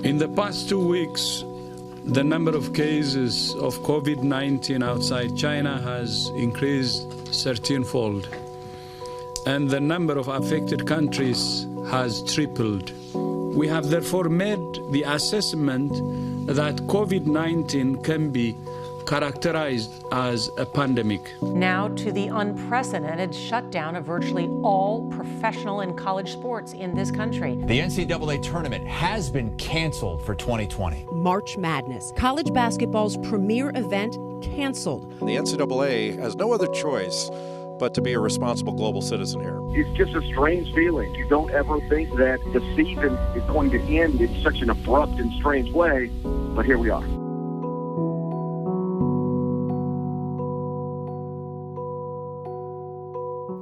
In the past 2 weeks, the number of cases of COVID-19 outside China has increased 13-fold, and the number of affected countries has tripled. We have therefore made the assessment that COVID-19 can be characterized as a pandemic. Now to the unprecedented shutdown of virtually all professional and college sports in this country. The NCAA tournament has been canceled for 2020. March Madness, college basketball's premier event, canceled. The NCAA has no other choice but to be a responsible global citizen here. It's just a strange feeling. You don't ever think that the season is going to end in such an abrupt and strange way, but here we are.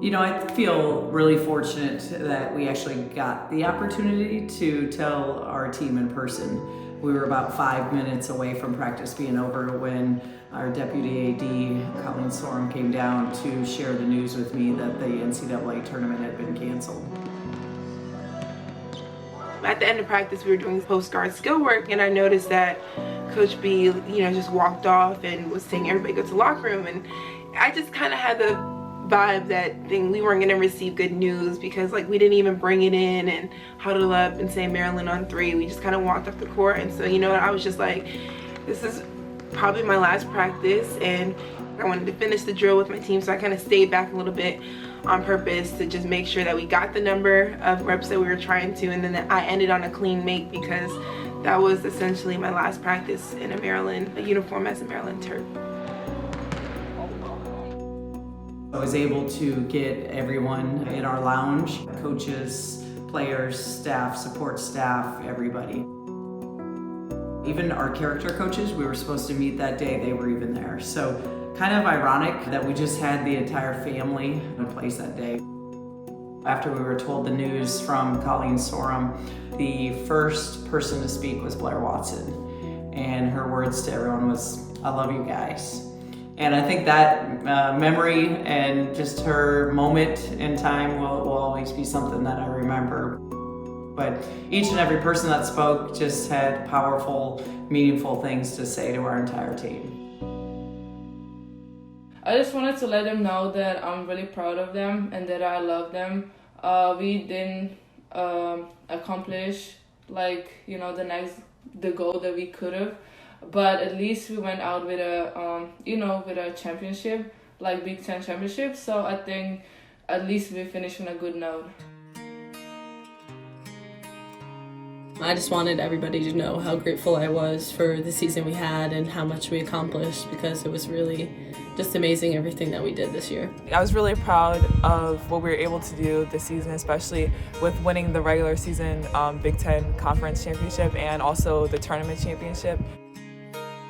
You know, I feel really fortunate that we actually got the opportunity to tell our team in person. We were about 5 minutes away from practice being over when our deputy AD, Colleen Sorum, came down to share the news with me that the NCAA tournament had been canceled. At the end of practice, we were doing post-guard skill work, and I noticed that Coach B, just walked off and was saying everybody go to the locker room, and I just kind of had the vibe that we weren't going to receive good news because we didn't even bring it in and huddle up and say Maryland on 3. We just kind of walked off the court, and so I was just like, this is probably my last practice, and I wanted to finish the drill with my team, so I kind of stayed back a little bit on purpose to just make sure that we got the number of reps that we were trying to, and then I ended on a clean make because that was essentially my last practice in a uniform as a Maryland Terp. I was able to get everyone in our lounge, coaches, players, staff, support staff, everybody. Even our character coaches, we were supposed to meet that day, they were even there. So kind of ironic that we just had the entire family in place that day. After we were told the news from Colleen Sorum, the first person to speak was Blair Watson. And her words to everyone was, "I love you guys." And I think that memory and just her moment in time will always be something that I remember. But each and every person that spoke just had powerful, meaningful things to say to our entire team. I just wanted to let them know that I'm really proud of them and that I love them. We didn't accomplish the goal that we could have. But at least we went out with a championship, like Big Ten championship. So I think at least we finished on a good note. I just wanted everybody to know how grateful I was for the season we had and how much we accomplished, because it was really just amazing everything that we did this year. I was really proud of what we were able to do this season, especially with winning the regular season Big Ten Conference Championship and also the tournament championship.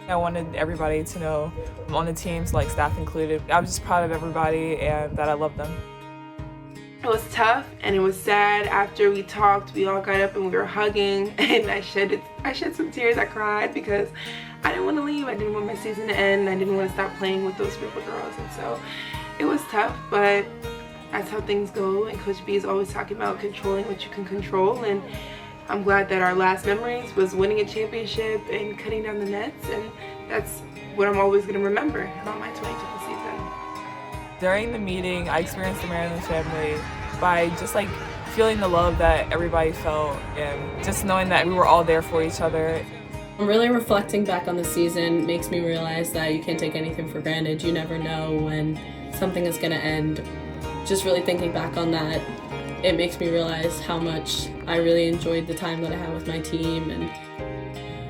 I wanted everybody to know on the teams, staff included, I was just proud of everybody and that I love them. It was tough and it was sad. After we talked, we all got up and we were hugging, and I shed some tears. I cried because I didn't want to leave. I didn't want my season to end. I didn't want to stop playing with those group of girls, and so it was tough, but that's how things go. And Coach B is always talking about controlling what you can control, and I'm glad that our last memories was winning a championship and cutting down the nets, and that's what I'm always going to remember about my 2020 season. During the meeting, I experienced the Maryland family by just feeling the love that everybody felt and just knowing that we were all there for each other. Really reflecting back on the season makes me realize that you can't take anything for granted. You never know when something is going to end. Just really thinking back on that, it makes me realize how much I really enjoyed the time that I had with my team, and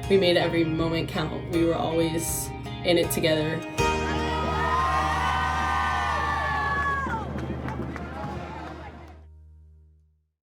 we made every moment count. We were always in it together.